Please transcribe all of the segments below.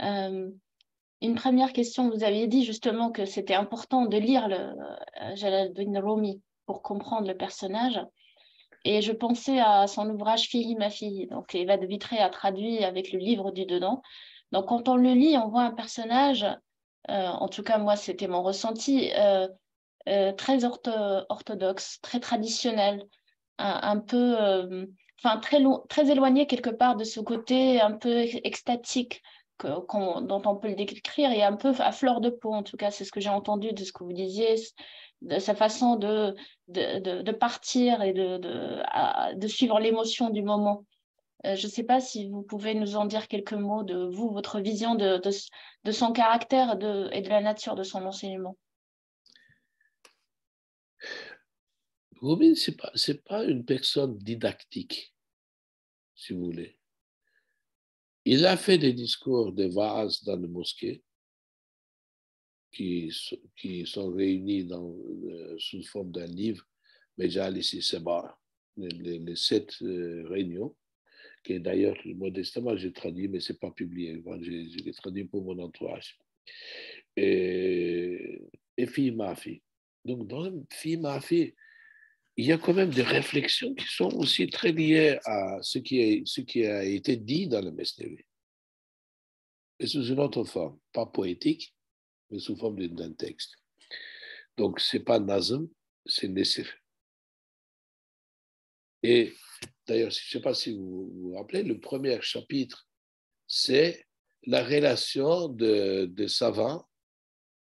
Une première question, vous aviez dit justement que c'était important de lire Jalaluddin Rumi pour comprendre le personnage. Et je pensais à son ouvrage Fihi ma fille. Donc, Evad Vitré a traduit avec le livre du dedans. Donc, quand on le lit, on voit un personnage, en tout cas, moi, c'était mon ressenti, très orthodoxe, très traditionnel, un peu, enfin, très éloigné quelque part de ce côté un peu extatique dont on peut le décrire et un peu à fleur de peau. En tout cas, c'est ce que j'ai entendu de ce que vous disiez, de sa façon de partir et de suivre l'émotion du moment. Je ne sais pas si vous pouvez nous en dire quelques mots de vous, votre vision de son caractère et de la nature de son enseignement. Rumi, c'est pas une personne didactique, si vous voulez. Il a fait des discours de vases dans les mosquées qui sont réunis sous forme d'un livre, Majalis Sabar, les 7 réunions, qui d'ailleurs, modestement, j'ai traduit, mais ce n'est pas publié. Je l'ai traduit pour mon entourage. Et Fille ma fille. Donc, dans Fille ma fille, il y a quand même des réflexions qui sont aussi très liées à ce qui a été dit dans le Mesnevi. Et sous une autre forme, pas poétique, mais sous forme d'un texte. Donc, ce n'est pas Nazm, c'est Nesir. Et d'ailleurs, je ne sais pas si vous vous rappelez, le premier chapitre, c'est la relation de savants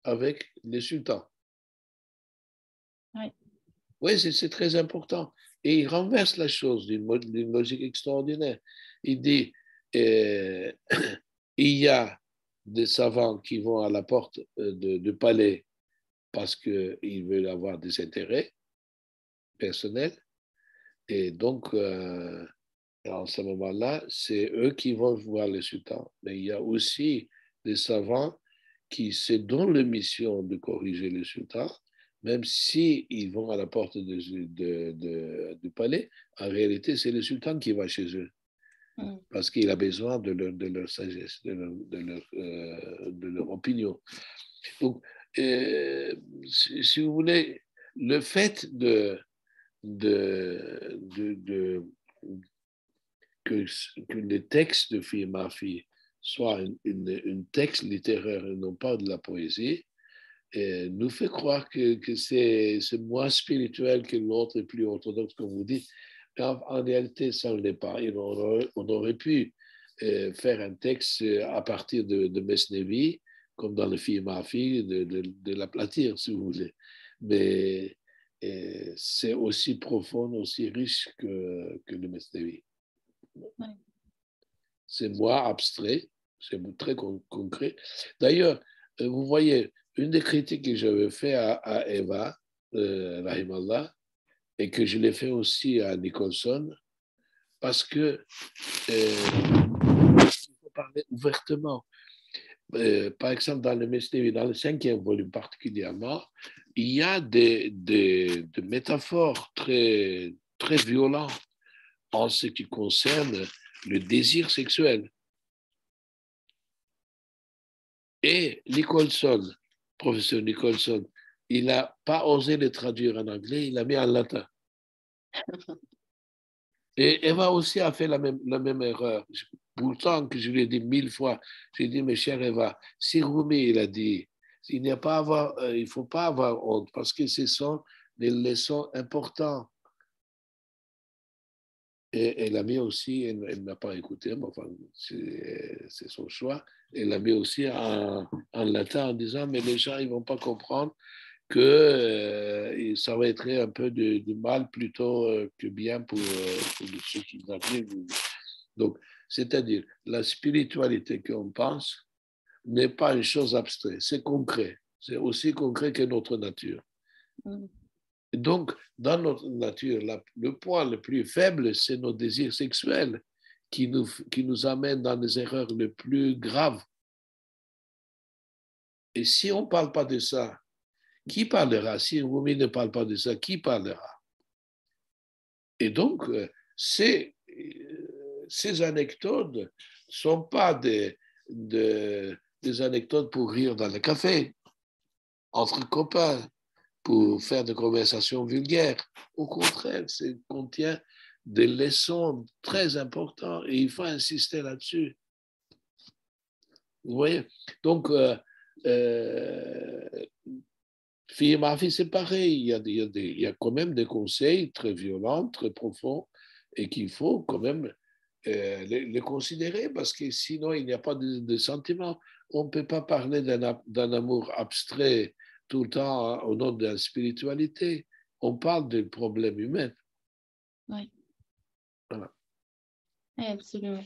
avec les sultans. Oui. Oui, c'est très important. Et il renverse la chose d'une logique extraordinaire. Il dit, il y a des savants qui vont à la porte du palais parce qu'ils veulent avoir des intérêts personnels. Et donc, en ce moment-là, c'est eux qui vont voir le sultan. Mais il y a aussi des savants qui se donnent la mission de corriger le sultan, même s'ils vont à la porte du palais. En réalité, c'est le sultan qui va chez eux, parce qu'il a besoin de leur sagesse, de leur opinion. Donc, si vous voulez, le fait que les textes de Fille ma fille soient un texte littéraire et non pas de la poésie, nous fait croire que c'est moins spirituel que l'autre et plus orthodoxe, comme vous dites. Mais en réalité, ça ne l'est pas. On aurait pu faire un texte à partir de Mesnevi, comme dans le Fille ma fille, de l'aplatir, si vous voulez. Mais c'est aussi profond, aussi riche que le Mesnevi. Oui. C'est moins abstrait, c'est très concret. D'ailleurs, vous voyez, une des critiques que j'avais fait à Eva, Rahimallah, et que je l'ai fait aussi à Nicholson, parce que il faut parler ouvertement. Par exemple, dans le Mesnevi, dans le 5e volume particulièrement, il y a des métaphores très, très violentes en ce qui concerne le désir sexuel. Et Nicholson, professeur Nicholson, il n'a pas osé le traduire en anglais, il l'a mis en latin. Et Eva aussi a fait la même erreur. Pourtant que je lui ai dit 1000 fois, j'ai dit, mais chère Eva, si Rumi, il a dit, il ne faut pas avoir honte, parce que ce sont des leçons importantes. Et elle a mis aussi, elle n'a pas écouté, mais enfin, c'est son choix, elle l'a mis aussi en latin en disant, mais les gens, ils ne vont pas comprendre que ça va être un peu de mal plutôt que bien pour ceux qui arrivent. Donc, c'est-à-dire, la spiritualité qu'on pense n'est pas une chose abstraite, c'est concret. C'est aussi concret que notre nature. Et donc, dans notre nature, le point le plus faible, c'est nos désirs sexuels qui nous amènent dans les erreurs les plus graves. Et si on ne parle pas de ça, qui parlera? Si Rumi ne parle pas de ça, qui parlera? Et donc, ces anecdotes ne sont pas des des anecdotes pour rire dans le café, entre copains, pour faire des conversations vulgaires. Au contraire, ça contient des leçons très importantes et il faut insister là-dessus. Vous voyez? Donc, fille et ma fille, c'est pareil. Il y a quand même des conseils très violents, très profonds et qu'il faut quand même les considérer parce que sinon, il n'y a pas de sentiment. On ne peut pas parler d'un amour abstrait tout le temps au nom de la spiritualité. On parle d'un problème humain. Oui, Voilà. absolument.